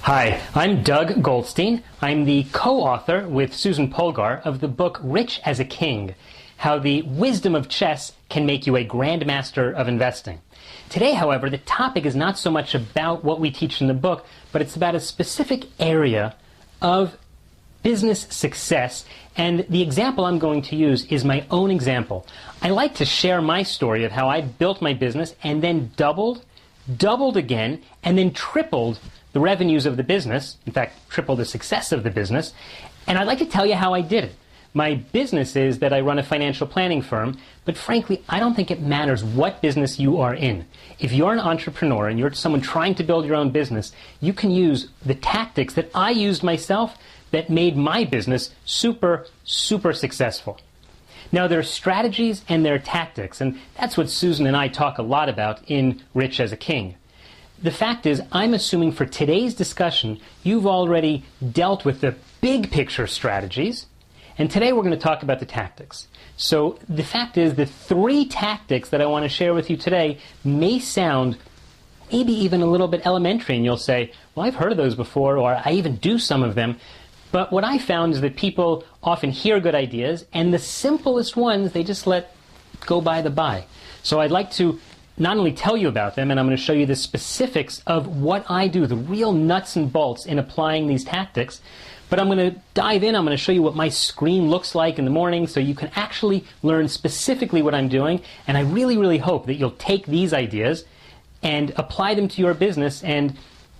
Hi, I'm Doug Goldstein. I'm the co-author with Susan Polgar of the book Rich as a King, How the Wisdom of Chess Can Make You a Grandmaster of Investing. Today, however, the topic is not so much about what we teach in the book, but it's about a specific area of business success, and the example I'm going to use is my own example. I like to share my story of how I built my business and then doubled again, and then tripled the revenues of the business, in fact, triple the success of the business, and I'd like to tell you how I did it. My business is that I run a financial planning firm, but frankly, I don't think it matters what business you are in. If you're an entrepreneur and you're someone trying to build your own business, you can use the tactics that I used myself that made my business super successful. Now, there are strategies and there are tactics, and that's what Susan and I talk a lot about in Rich as a King. The fact is, I'm assuming for today's discussion, you've already dealt with the big picture strategies, and today we're going to talk about the tactics. So the fact is, the three tactics that I want to share with you today may sound maybe even a little bit elementary, and you'll say, well, I've heard of those before, or I even do some of them. But what I found is that people often hear good ideas, and the simplest ones, they just let go by the by. So I'd like to not only tell you about them, and I'm going to show you the specifics of what I do, the real nuts and bolts in applying these tactics, but I'm going to dive in. I'm going to show you what my screen looks like in the morning so you can actually learn specifically what I'm doing, and I really hope that you'll take these ideas and apply them to your business, and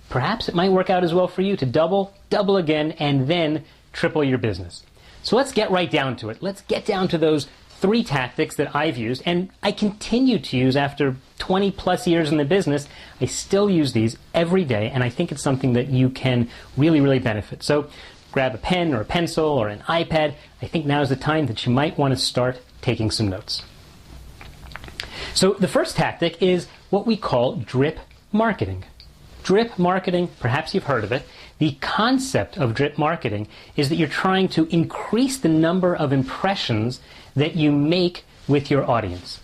perhaps it might work out as well for you to double again, and then triple your business. So let's get right down to it. Let's get down to those three tactics that I've used, and I continue to use after 20 plus years in the business. I still use these every day, and I think it's something that you can really benefit. So grab a pen or a pencil or an iPad. I think now is the time that you might want to start taking some notes. So the first tactic is what we call drip marketing. Drip marketing, perhaps you've heard of it. The concept of drip marketing is that you're trying to increase the number of impressions that you make with your audience.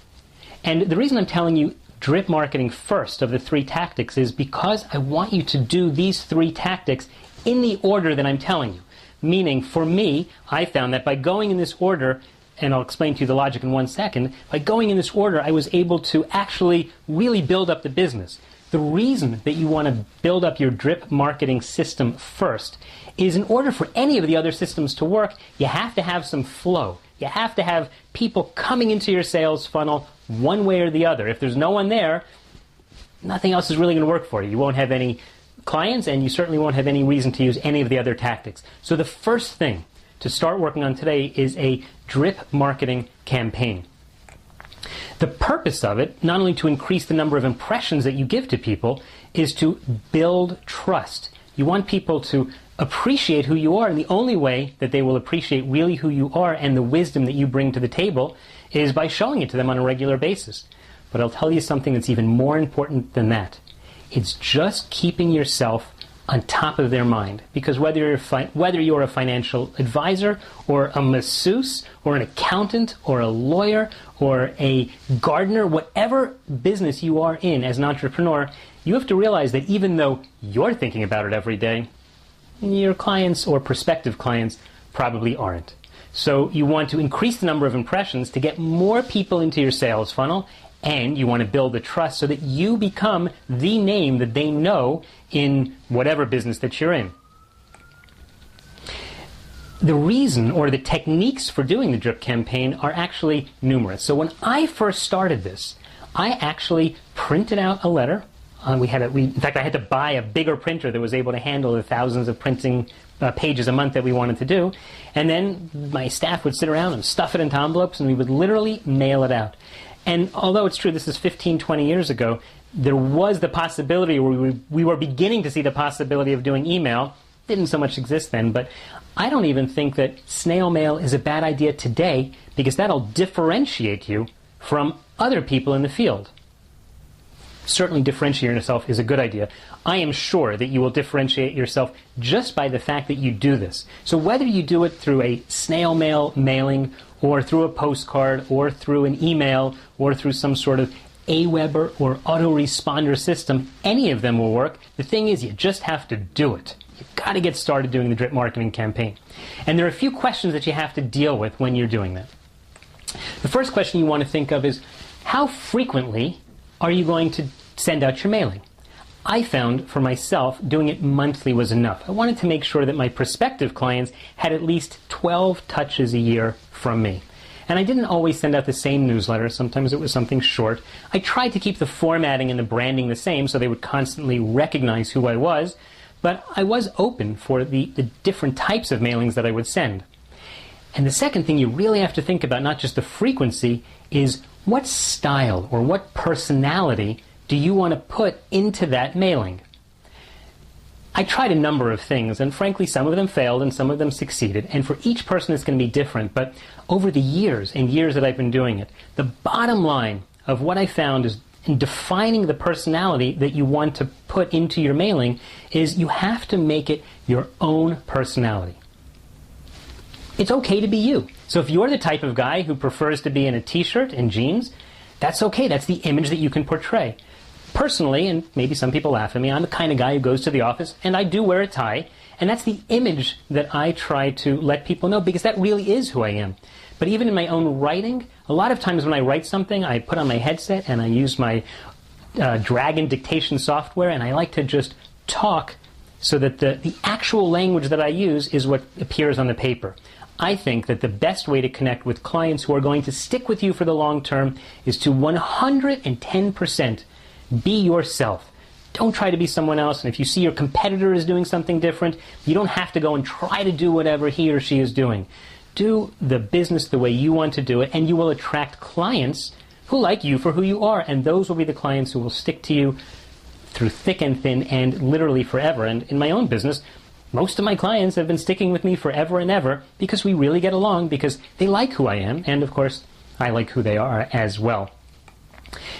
And the reason I'm telling you drip marketing first of the three tactics is because I want you to do these three tactics in the order that I'm telling you. Meaning, for me, I found that by going in this order, and I'll explain to you the logic in 1 second, by going in this order, I was able to actually really build up the business. The reason that you want to build up your drip marketing system first is in order for any of the other systems to work, you have to have some flow. You have to have people coming into your sales funnel one way or the other. If there's no one there, nothing else is really going to work for you. You won't have any clients, and you certainly won't have any reason to use any of the other tactics. So the first thing to start working on today is a drip marketing campaign. The purpose of it, not only to increase the number of impressions that you give to people, is to build trust. You want people to appreciate who you are, and the only way that they will appreciate really who you are and the wisdom that you bring to the table is by showing it to them on a regular basis. But I'll tell you something that's even more important than that. It's just keeping yourself on top of their mind. Because whether you're a financial advisor or a masseuse or an accountant or a lawyer or a gardener, whatever business you are in as an entrepreneur, you have to realize that even though you're thinking about it every day, your clients or prospective clients probably aren't. So you want to increase the number of impressions to get more people into your sales funnel, and you want to build the trust so that you become the name that they know in whatever business that you're in. The reason or the techniques for doing the drip campaign are actually numerous. So when I first started this, I actually printed out a letter. In fact, I had to buy a bigger printer that was able to handle the thousands of printing pages a month that we wanted to do. And then my staff would sit around and stuff it into envelopes, and we would literally mail it out. And although it's true this is 15, 20 years ago, there was the possibility, or we were beginning to see the possibility of doing email. Didn't so much exist then, but I don't even think that snail mail is a bad idea today, because that'll differentiate you from other people in the field. Certainly differentiating yourself is a good idea. I am sure that you will differentiate yourself just by the fact that you do this. So whether you do it through a snail mail mailing, or through a postcard, or through an email, or through some sort of Aweber or autoresponder system, any of them will work. The thing is, you just have to do it. You've got to get started doing the drip marketing campaign. And there are a few questions that you have to deal with when you're doing that. The first question you want to think of is, how frequently are you going to send out your mailing? I found for myself doing it monthly was enough. I wanted to make sure that my prospective clients had at least 12 touches a year from me. And I didn't always send out the same newsletter. Sometimes it was something short. I tried to keep the formatting and the branding the same so they would constantly recognize who I was, but I was open for the different types of mailings that I would send. And the second thing you really have to think about, not just the frequency, is what style or what personality do you want to put into that mailing? I tried a number of things, and frankly, some of them failed and some of them succeeded. And for each person, it's going to be different. But over the years and years that I've been doing it, the bottom line of what I found is in defining the personality that you want to put into your mailing is you have to make it your own personality. It's okay to be you. So if you're the type of guy who prefers to be in a t-shirt and jeans, that's okay. That's the image that you can portray. Personally, and maybe some people laugh at me, I'm the kind of guy who goes to the office and I do wear a tie, and that's the image that I try to let people know because that really is who I am. But even in my own writing, a lot of times when I write something, I put on my headset and I use my Dragon dictation software, and I like to just talk so that the actual language that I use is what appears on the paper. I think that the best way to connect with clients who are going to stick with you for the long term is to 110% be yourself. Don't try to be someone else. And if you see your competitor is doing something different, you don't have to go and try to do whatever he or she is doing. Do the business the way you want to do it, and you will attract clients who like you for who you are. And those will be the clients who will stick to you through thick and thin and literally forever. And in my own business, most of my clients have been sticking with me forever and ever because we really get along, because they like who I am. And of course, I like who they are as well.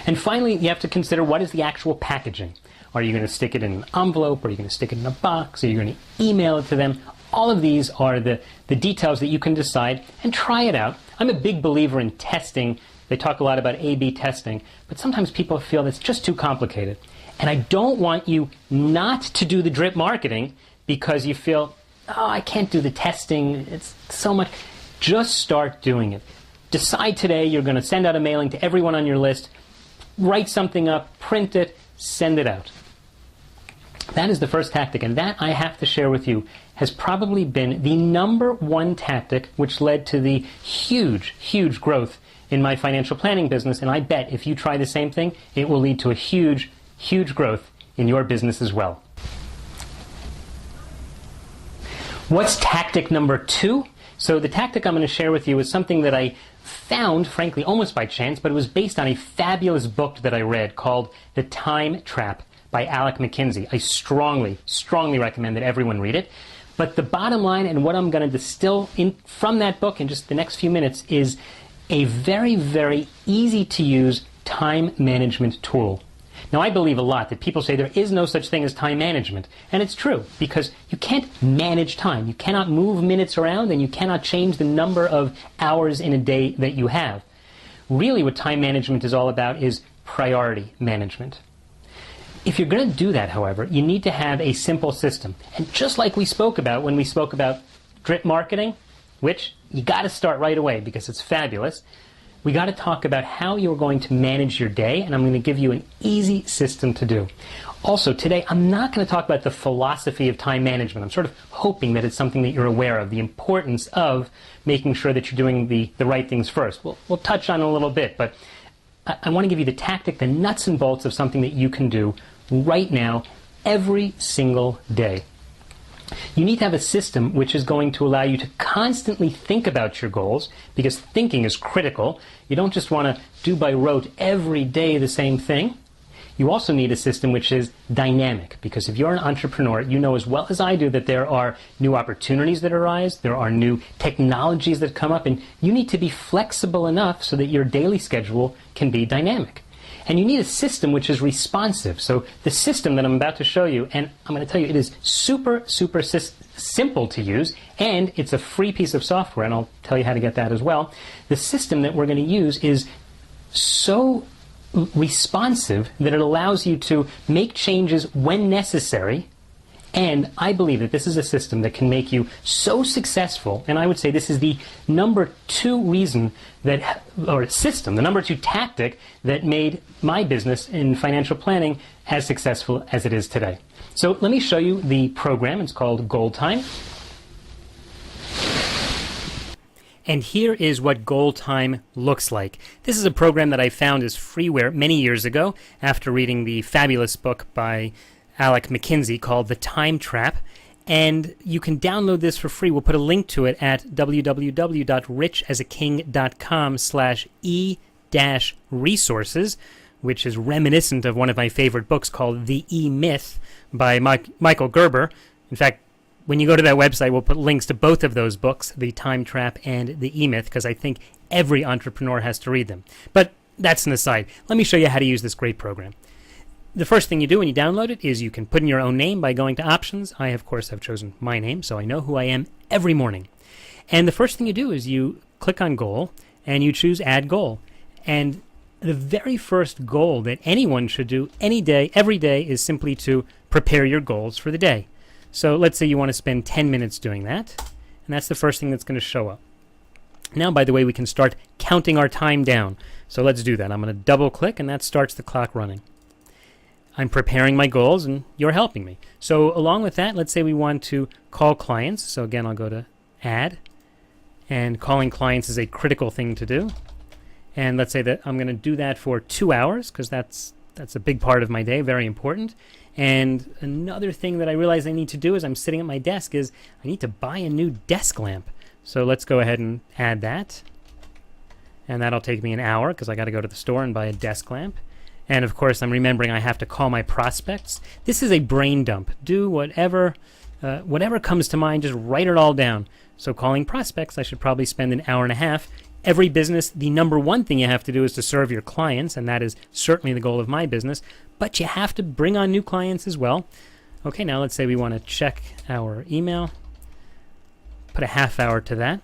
And finally, you have to consider, what is the actual packaging? Are you going to stick it in an envelope? Are you going to stick it in a box? Are you going to email it to them? All of these are the details that you can decide, and try it out. I'm a big believer in testing. They talk a lot about A/B testing, but sometimes people feel it's just too complicated. And I don't want you not to do the drip marketing because you feel, oh, I can't do the testing. It's so much. Just start doing it. Decide today you're going to send out a mailing to everyone on your list. Write something up, print it, send it out. That is the first tactic, and that, I have to share with you, has probably been the #1 tactic which led to the huge, huge growth in my financial planning business. And I bet if you try the same thing, it will lead to a huge, huge growth in your business as well. What's tactic #2? So the tactic I'm going to share with you is something that I found, frankly, almost by chance, but it was based on a fabulous book that I read called The Time Trap by Alec McKinsey. I strongly, strongly recommend that everyone read it. But the bottom line, and what I'm going to distill from that book in just the next few minutes, is a very, very easy to use time management tool. Now, I believe a lot that people say there is no such thing as time management. And it's true, because you can't manage time. You cannot move minutes around, and you cannot change the number of hours in a day that you have. Really, what time management is all about is priority management. If you're going to do that, however, you need to have a simple system. And just like we spoke about when we spoke about drip marketing, which you got to start right away because it's fabulous, we got to talk about how you're going to manage your day, and I'm going to give you an easy system to do. Also, today, I'm not going to talk about the philosophy of time management. I'm sort of hoping that it's something that you're aware of, the importance of making sure that you're doing the right things first. We'll touch on it a little bit, but I want to give you the tactic, the nuts and bolts of something that you can do right now, every single day. You need to have a system which is going to allow you to constantly think about your goals, because thinking is critical. You don't just want to do by rote every day the same thing. You also need a system which is dynamic, because if you're an entrepreneur, you know as well as I do that there are new opportunities that arise, there are new technologies that come up, and you need to be flexible enough so that your daily schedule can be dynamic. And you need a system which is responsive. So the system that I'm about to show you, and I'm going to tell you, it is super, super simple to use, and it's a free piece of software, and I'll tell you how to get that as well. The system that we're going to use is so responsive that it allows you to make changes when necessary. And I believe that this is a system that can make you so successful, and I would say this is the number 2 reason that, or system, the number 2 tactic that made my business in financial planning as successful as it is today. So let me show you the program. It's called Goal Time. And here is what Goal Time looks like. This is a program that I found as freeware many years ago after reading the fabulous book by Alec McKinsey called The Time Trap, and you can download this for free. We'll put a link to it at www.richasaking.com/e-resources, which is reminiscent of one of my favorite books called The E-Myth by Michael Gerber. In fact, when you go to that website, we'll put links to both of those books, The Time Trap and The E-Myth, because I think every entrepreneur has to read them. But that's an aside. Let me show you how to use this great program. The first thing you do when you download it is you can put in your own name by going to Options. I, of course, have chosen my name, so I know who I am every morning. And the first thing you do is you click on Goal, and you choose Add Goal. And the very first goal that anyone should do any day, every day, is simply to prepare your goals for the day. So let's say you want to spend 10 minutes doing that, and that's the first thing that's going to show up. Now, by the way, we can start counting our time down. So let's do that. I'm going to double-click, and that starts the clock running. I'm preparing my goals, and you're helping me. So along with that, let's say we want to call clients. So again, I'll go to Add, and calling clients is a critical thing to do. And let's say that I'm going to do that for 2 hours, because that's a big part of my day, very important. And another thing that I realize I need to do as I'm sitting at my desk is I need to buy a new desk lamp. So let's go ahead and add that. And that'll take me an hour, because I got to go to the store and buy a desk lamp. And of course, I'm remembering I have to call my prospects. This is a brain dump. Do whatever comes to mind, just write it all down. So calling prospects, I should probably spend an hour and a half. Every business, the number 1 thing you have to do is to serve your clients, and that is certainly the goal of my business. But you have to bring on new clients as well. Okay, now let's say we want to check our email. Put a half hour to that.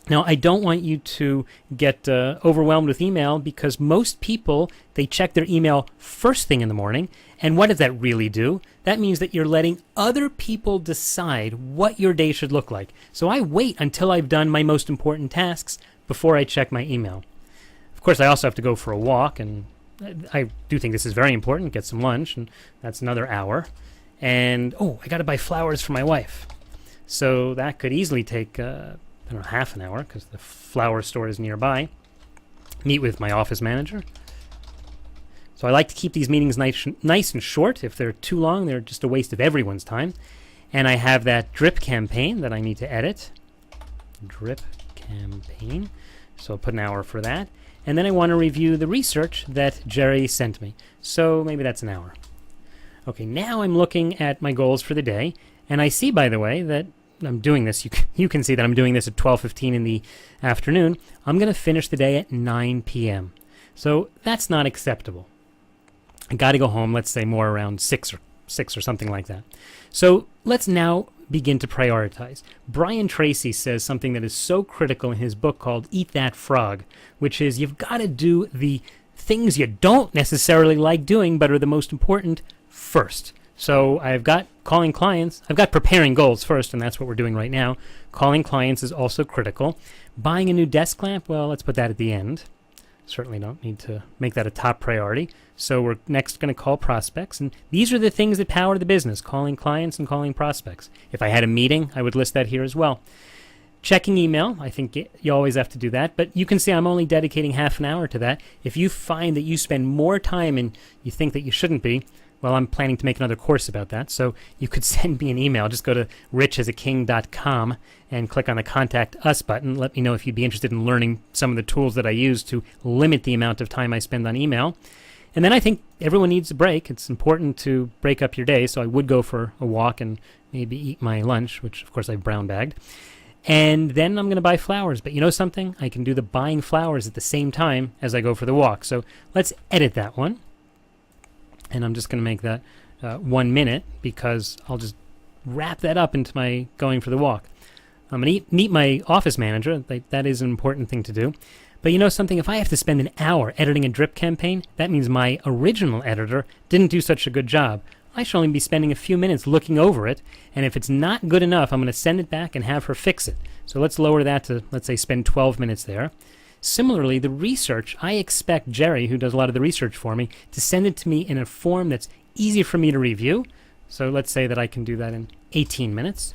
Now, I don't want you to get overwhelmed with email, because most people, they check their email first thing in the morning. And what does that really do? That means that you're letting other people decide what your day should look like. So I wait until I've done my most important tasks before I check my email. Of course, I also have to go for a walk, and I do think this is very important, get some lunch, and that's another hour. And, I got to buy flowers for my wife. So that could easily take half an hour, because the flower store is nearby. Meet with my office manager. So I like to keep these meetings nice and short. If they're too long, they're just a waste of everyone's time. And I have that drip campaign that I need to edit. Drip campaign. So I'll put an hour for that. And then I want to review the research that Jerry sent me. So maybe that's an hour. Okay, now I'm looking at my goals for the day. And I see, by the way, that I'm doing this. You can see that I'm doing this at 12:15 in the afternoon. I'm going to finish the day at 9 p.m. So that's not acceptable. I got to go home, let's say more around 6 or something like that. So let's now begin to prioritize. Brian Tracy says something that is so critical in his book called Eat That Frog, which is you've got to do the things you don't necessarily like doing but are the most important first. So I've got calling clients. I've got preparing goals first, and that's what we're doing right now. Calling clients is also critical. Buying a new desk lamp, well, let's put that at the end. Certainly don't need to make that a top priority. So we're next going to call prospects, and these are the things that power the business, calling clients and calling prospects. If I had a meeting, I would list that here as well. Checking email, I think you always have to do that, but you can see I'm only dedicating half an hour to that. If you find that you spend more time and you think that you shouldn't be, well, I'm planning to make another course about that, so you could send me an email. Just go to richasaking.com and click on the Contact Us button. Let me know if you'd be interested in learning some of the tools that I use to limit the amount of time I spend on email. And then I think everyone needs a break. It's important to break up your day, so I would go for a walk and maybe eat my lunch, which, of course, I've brown bagged. And then I'm going to buy flowers. But you know something? I can do the buying flowers at the same time as I go for the walk. So let's edit that one. And I'm just going to make that 1 minute, because I'll just wrap that up into my going for the walk. I'm going to meet my office manager. That is an important thing to do. But you know something? If I have to spend an hour editing a drip campaign, that means my original editor didn't do such a good job. I should only be spending a few minutes looking over it, and if it's not good enough, I'm going to send it back and have her fix it. So let's lower that to, let's say, spend 12 minutes there. Similarly, the research, I expect Jerry, who does a lot of the research for me, to send it to me in a form that's easy for me to review. So let's say that I can do that in 18 minutes.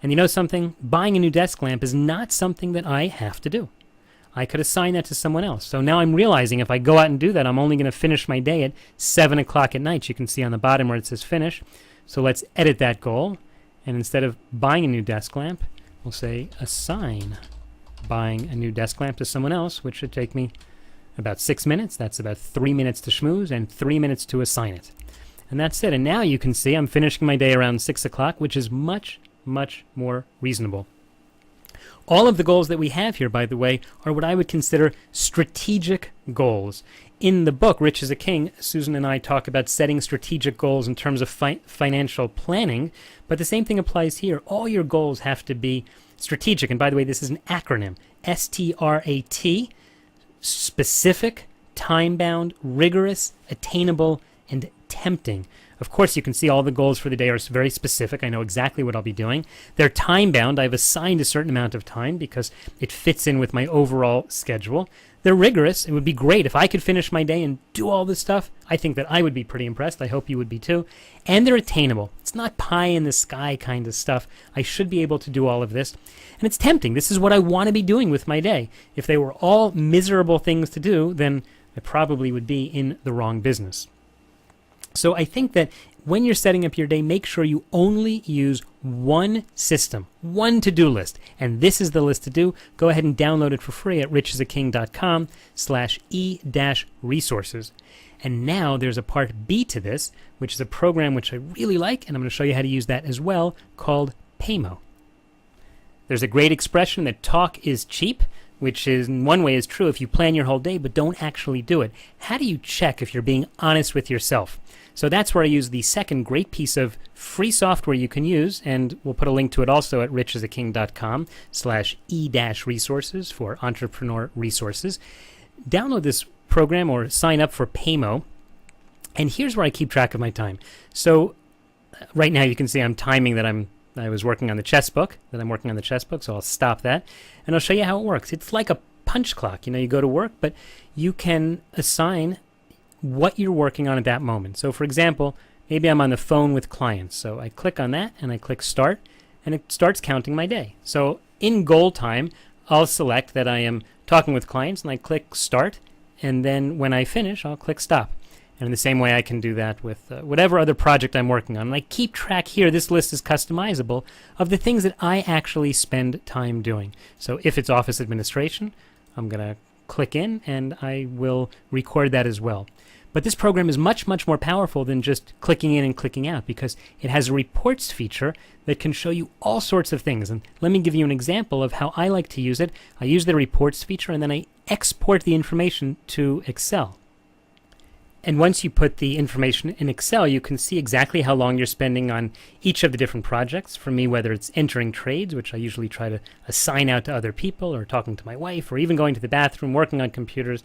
And you know something? Buying a new desk lamp is not something that I have to do. I could assign that to someone else. So now I'm realizing if I go out and do that, I'm only going to finish my day at 7 o'clock at night. You can see on the bottom where it says finish. So let's edit that goal. And instead of buying a new desk lamp, we'll say assign buying a new desk lamp to someone else, which should take me about 6 minutes. That's about 3 minutes to schmooze and 3 minutes to assign it. And that's it. And now you can see I'm finishing my day around 6 o'clock, which is much, much more reasonable. All of the goals that we have here, by the way, are what I would consider strategic goals. In the book, Rich as a King, Susan and I talk about setting strategic goals in terms of financial planning, but the same thing applies here. All your goals have to be strategic. And by the way, this is an acronym, STRAT, specific, time-bound, rigorous, attainable, and tempting. Of course, you can see all the goals for the day are very specific. I know exactly what I'll be doing. They're time-bound. I've assigned a certain amount of time because it fits in with my overall schedule. They're rigorous. It would be great if I could finish my day and do all this stuff. I think that I would be pretty impressed. I hope you would be too. And they're attainable. It's not pie-in-the-sky kind of stuff. I should be able to do all of this. And it's tempting. This is what I want to be doing with my day. If they were all miserable things to do, then I probably would be in the wrong business. So I think that when you're setting up your day, make sure you only use one system, one to-do list. And this is the list to do. Go ahead and download it for free at richasaking.com/e-resources. And now there's a part B to this, which is a program which I really like, and I'm going to show you how to use that as well, called Paymo. There's a great expression that talk is cheap, which is in one way is true if you plan your whole day but don't actually do it. How do you check if you're being honest with yourself? So that's where I use the second great piece of free software you can use, and we'll put a link to it also at richasaking.com/e-resources for entrepreneur resources. Download this program or sign up for Paymo, and here's where I keep track of my time. So right now you can see I'm timing that I was working on the chess book, so I'll stop that, and I'll show you how it works. It's like a punch clock. You know, you go to work, but you can assign what you're working on at that moment. So for example, maybe I'm on the phone with clients. So I click on that and I click start, and it starts counting my day. So in goal time, I'll select that I am talking with clients and I click start, and then when I finish, I'll click stop. And in the same way, I can do that with whatever other project I'm working on. And I keep track here, this list is customizable, of the things that I actually spend time doing. So if it's office administration, I'm going to click in and I will record that as well. But this program is much, much more powerful than just clicking in and clicking out, because it has a reports feature that can show you all sorts of things. And let me give you an example of how I like to use it. I use the reports feature and then I export the information to Excel. And once you put the information in Excel, you can see exactly how long you're spending on each of the different projects. For me, whether it's entering trades, which I usually try to assign out to other people, or talking to my wife, or even going to the bathroom, working on computers.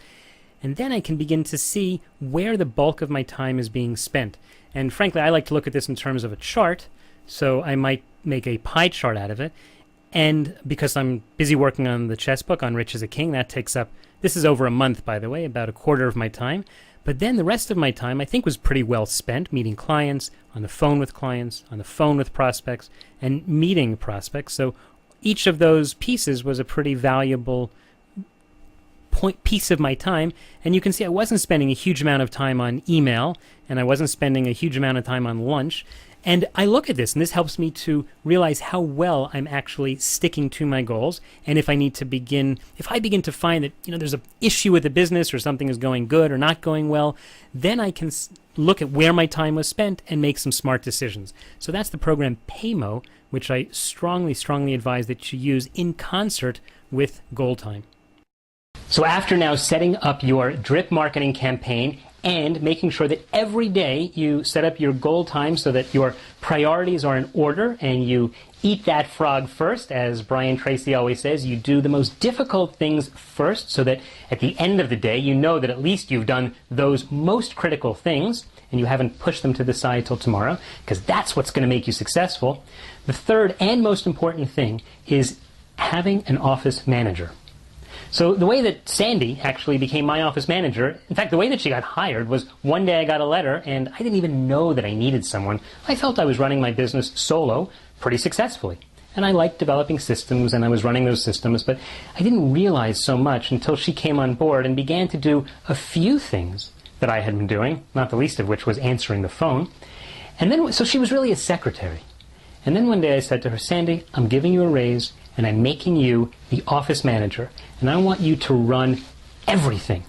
And then I can begin to see where the bulk of my time is being spent. And frankly, I like to look at this in terms of a chart, so I might make a pie chart out of it. And because I'm busy working on the chess book, on Rich as a King, that takes up, this is over a month, by the way, about a quarter of my time. But then the rest of my time, I think, was pretty well spent meeting clients, on the phone with clients, on the phone with prospects, and meeting prospects. So each of those pieces was a pretty valuable piece of my time. And you can see I wasn't spending a huge amount of time on email, and I wasn't spending a huge amount of time on lunch. And I look at this, and this helps me to realize how well I'm actually sticking to my goals. And if I begin to find that, there's an issue with the business, or something is going good or not going well, then I can look at where my time was spent and make some smart decisions. So that's the program Paymo, which I strongly, strongly advise that you use in concert with Goal Time. So after now setting up your drip marketing campaign and making sure that every day you set up your goal time so that your priorities are in order and you eat that frog first. As Brian Tracy always says, you do the most difficult things first so that at the end of the day you know that at least you've done those most critical things and you haven't pushed them to the side till tomorrow, because that's what's going to make you successful. The third and most important thing is having an office manager. So the way that Sandy actually became my office manager, in fact, the way that she got hired was one day I got a letter and I didn't even know that I needed someone. I felt I was running my business solo pretty successfully. And I liked developing systems and I was running those systems, but I didn't realize so much until she came on board and began to do a few things that I had been doing, not the least of which was answering the phone. And then, so she was really a secretary. And then one day I said to her, Sandy, I'm giving you a raise and I'm making you the office manager. And I want you to run everything.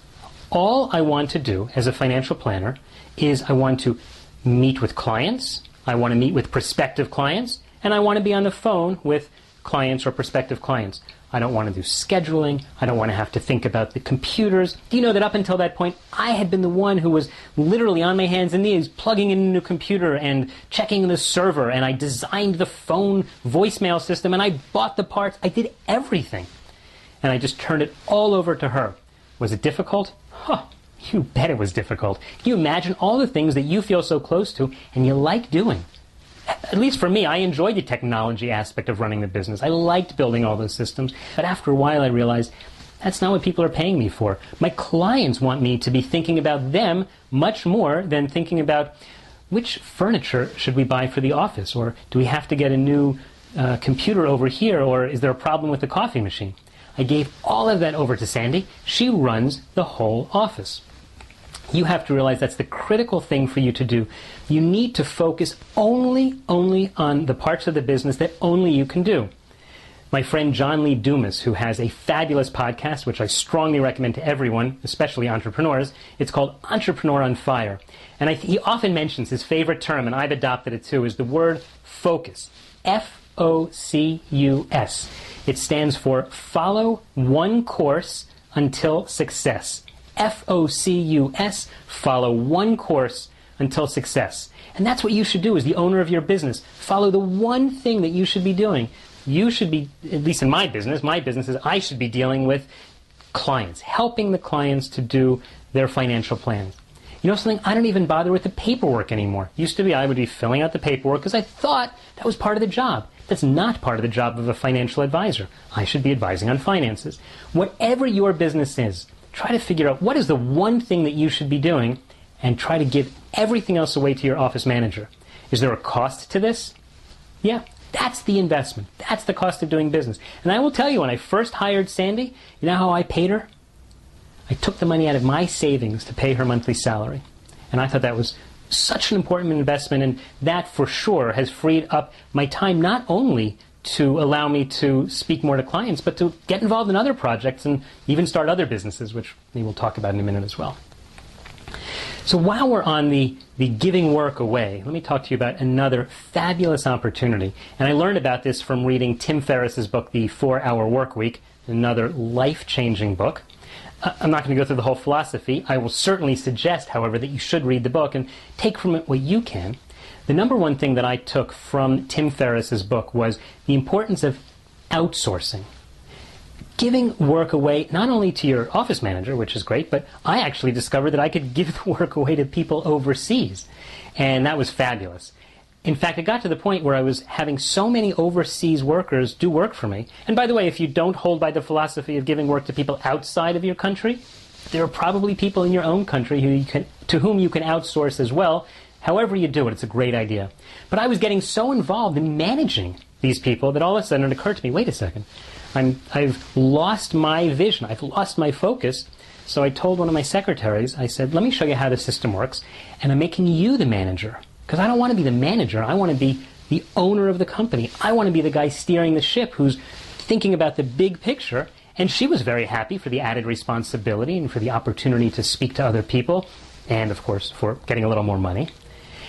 All I want to do as a financial planner is I want to meet with clients, I want to meet with prospective clients, and I want to be on the phone with clients or prospective clients. I don't want to do scheduling. I don't want to have to think about the computers. Do you know that up until that point, I had been the one who was literally on my hands and knees plugging in a new computer and checking the server, and I designed the phone voicemail system, and I bought the parts. I did everything. And I just turned it all over to her. Was it difficult? Huh, you bet it was difficult. Can you imagine all the things that you feel so close to and you like doing? At least for me, I enjoyed the technology aspect of running the business. I liked building all those systems. But after a while, I realized that's not what people are paying me for. My clients want me to be thinking about them much more than thinking about which furniture should we buy for the office, or do we have to get a new computer over here, or is there a problem with the coffee machine? I gave all of that over to Sandy. She runs the whole office. You have to realize that's the critical thing for you to do. You need to focus only on the parts of the business that only you can do. My friend John Lee Dumas, who has a fabulous podcast, which I strongly recommend to everyone, especially entrepreneurs, it's called Entrepreneur on Fire. And he often mentions his favorite term, and I've adopted it too, is the word focus. F-O-C-U-S. It stands for follow one course until success. F-O-C-U-S, follow one course until success. And that's what you should do as the owner of your business. Follow the one thing that you should be doing. You should be, at least in my business is I should be dealing with clients, helping the clients to do their financial plans. You know something? I don't even bother with the paperwork anymore. Used to be I would be filling out the paperwork because I thought that was part of the job. That's not part of the job of a financial advisor. I should be advising on finances. Whatever your business is, try to figure out what is the one thing that you should be doing and try to give everything else away to your office manager. Is there a cost to this? Yeah, that's the investment. That's the cost of doing business. And I will tell you, when I first hired Sandy, you know how I paid her? I took the money out of my savings to pay her monthly salary. And I thought that was such an important investment, and that for sure has freed up my time not only to allow me to speak more to clients, but to get involved in other projects and even start other businesses, which we will talk about in a minute as well. So while we're on the giving work away, let me talk to you about another fabulous opportunity. And I learned about this from reading Tim Ferriss's book, The 4-Hour Workweek, another life-changing book. I'm not going to go through the whole philosophy. I will certainly suggest, however, that you should read the book and take from it what you can. The number one thing that I took from Tim Ferriss's book was the importance of outsourcing. Giving work away not only to your office manager, which is great, but I actually discovered that I could give the work away to people overseas. And that was fabulous. In fact, it got to the point where I was having so many overseas workers do work for me. And by the way, if you don't hold by the philosophy of giving work to people outside of your country, there are probably people in your own country to whom you can outsource as well. However you do it, it's a great idea. But I was getting so involved in managing these people that all of a sudden it occurred to me, wait a second, I've lost my vision, I've lost my focus. So I told one of my secretaries, I said, let me show you how the system works, and I'm making you the manager. Because I don't want to be the manager, I want to be the owner of the company. I want to be the guy steering the ship who's thinking about the big picture. And she was very happy for the added responsibility and for the opportunity to speak to other people, and of course for getting a little more money.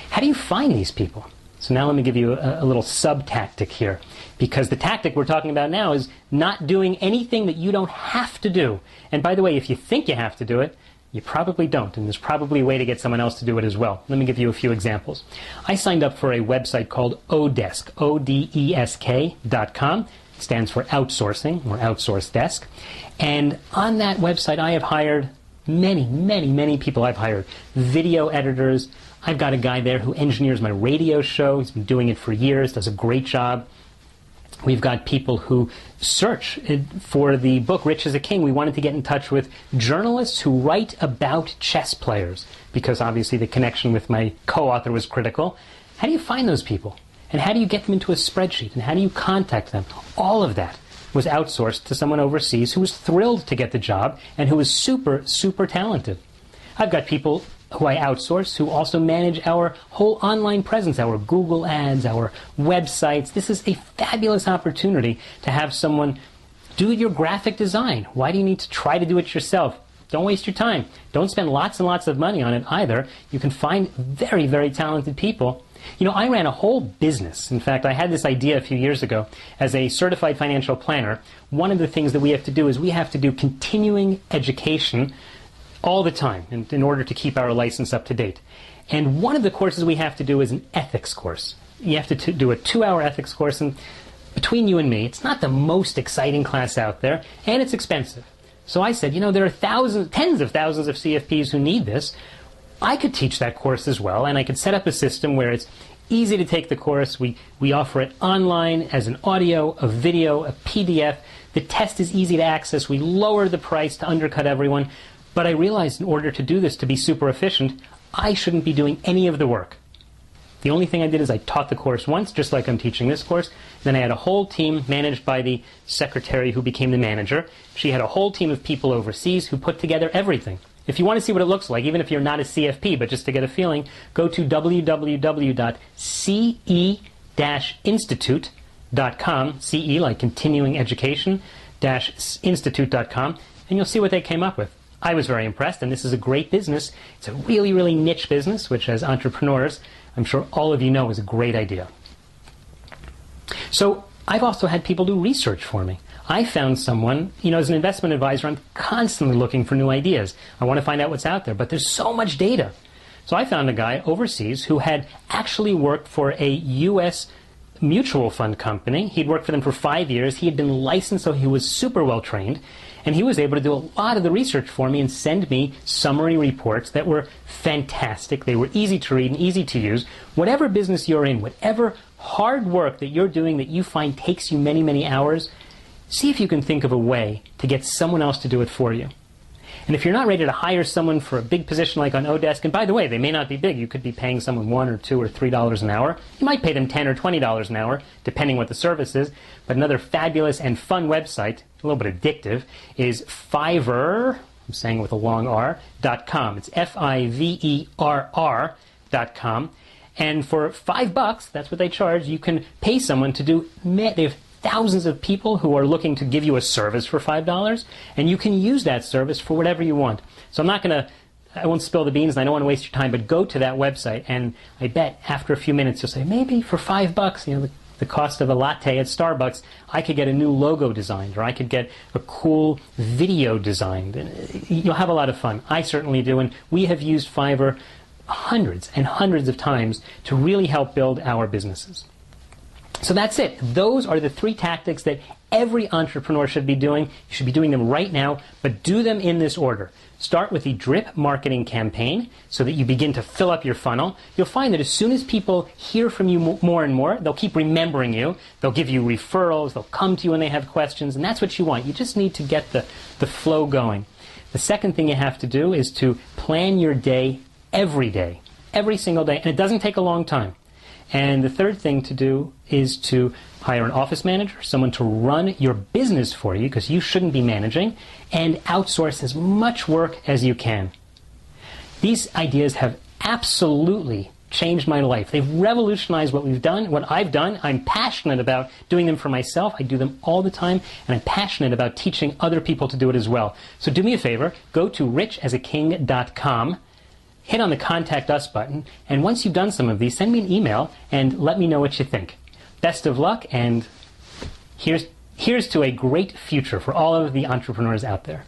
How do you find these people? So now let me give you a little sub-tactic here, because the tactic we're talking about now is not doing anything that you don't have to do. And by the way, if you think you have to do it, You probably don't, and there's probably a way to get someone else to do it as well. Let me give you a few examples. I signed up for a website called Odesk, Odesk.com. It stands for outsourcing, or outsource desk. And on that website, I have hired many people. I've hired video editors. I've got a guy there who engineers my radio show. He's been doing it for years, does a great job. We've got people who search for the book Rich as a King. We wanted to get in touch with journalists who write about chess players, because obviously the connection with my co-author was critical. How do you find those people? And how do you get them into a spreadsheet? And how do you contact them? All of that was outsourced to someone overseas who was thrilled to get the job and who was super talented. I've got people who I outsource who also manage our whole online presence, our Google ads, our websites. This is a fabulous opportunity to have someone do your graphic design. Why do you need to try to do it yourself? Don't waste your time. Don't spend lots and lots of money on it either. You can find very talented people. You know, I ran a whole business. In fact, I had this idea a few years ago. As a certified financial planner, one of the things that we have to do is we have to do continuing education all the time in order to keep our license up to date. And one of the courses we have to do is an ethics course. You have to do a 2-hour ethics course, and between you and me, it's not the most exciting class out there, and it's expensive. So I said, you know, there are tens of thousands of CFPs who need this. I could teach that course as well, and I could set up a system where it's easy to take the course. We offer it online as an audio, a video, a PDF. The test is easy to access. We lower the price to undercut everyone. But I realized in order to do this, to be super efficient, I shouldn't be doing any of the work. The only thing I did is I taught the course once, just like I'm teaching this course. Then I had a whole team managed by the secretary who became the manager. She had a whole team of people overseas who put together everything. If you want to see what it looks like, even if you're not a CFP, but just to get a feeling, go to www.ce-institute.com, CE like continuing education, -institute.com, and you'll see what they came up with. I was very impressed, and this is a great business. It's a really niche business, which as entrepreneurs, I'm sure all of you know is a great idea. So I've also had people do research for me. I found someone, you know, as an investment advisor, I'm constantly looking for new ideas. I want to find out what's out there, but there's so much data. So I found a guy overseas who had actually worked for a U.S. mutual fund company. He'd worked for them for 5 years. He had been licensed, so he was super well trained. And he was able to do a lot of the research for me and send me summary reports that were fantastic. They were easy to read and easy to use. Whatever business you're in, whatever hard work that you're doing that you find takes you many hours, see if you can think of a way to get someone else to do it for you. And if you're not ready to hire someone for a big position like on Odesk, and by the way, they may not be big. You could be paying someone $1 or $2 or $3 an hour. You might pay them $10 or $20 an hour, depending what the service is. But another fabulous and fun website, a little bit addictive, is Fiverr, I'm saying it with a long R, .com. It's Fiverr.com. And for $5, that's what they charge, you can pay someone to do, they have thousands of people who are looking to give you a service for $5, and you can use that service for whatever you want. So I won't spill the beans, and I don't want to waste your time, but go to that website, and I bet after a few minutes you'll say, maybe for $5, you know, the cost of a latte at Starbucks, I could get a new logo designed, or I could get a cool video designed. And you'll have a lot of fun. I certainly do, and we have used Fiverr hundreds and hundreds of times to really help build our businesses. So that's it. Those are the 3 tactics that every entrepreneur should be doing. You should be doing them right now, but do them in this order. Start with the drip marketing campaign so that you begin to fill up your funnel. You'll find that as soon as people hear from you more and more, they'll keep remembering you. They'll give you referrals. They'll come to you when they have questions, and that's what you want. You just need to get the flow going. The second thing you have to do is to plan your day, every single day, and it doesn't take a long time. And the third thing to do is to hire an office manager, someone to run your business for you, because you shouldn't be managing, and outsource as much work as you can. These ideas have absolutely changed my life. They've revolutionized what we've done, what I've done. I'm passionate about doing them for myself. I do them all the time, and I'm passionate about teaching other people to do it as well. So do me a favor, go to richasaking.com. Hit on the Contact Us button, and once you've done some of these, send me an email and let me know what you think. Best of luck, and here's to a great future for all of the entrepreneurs out there.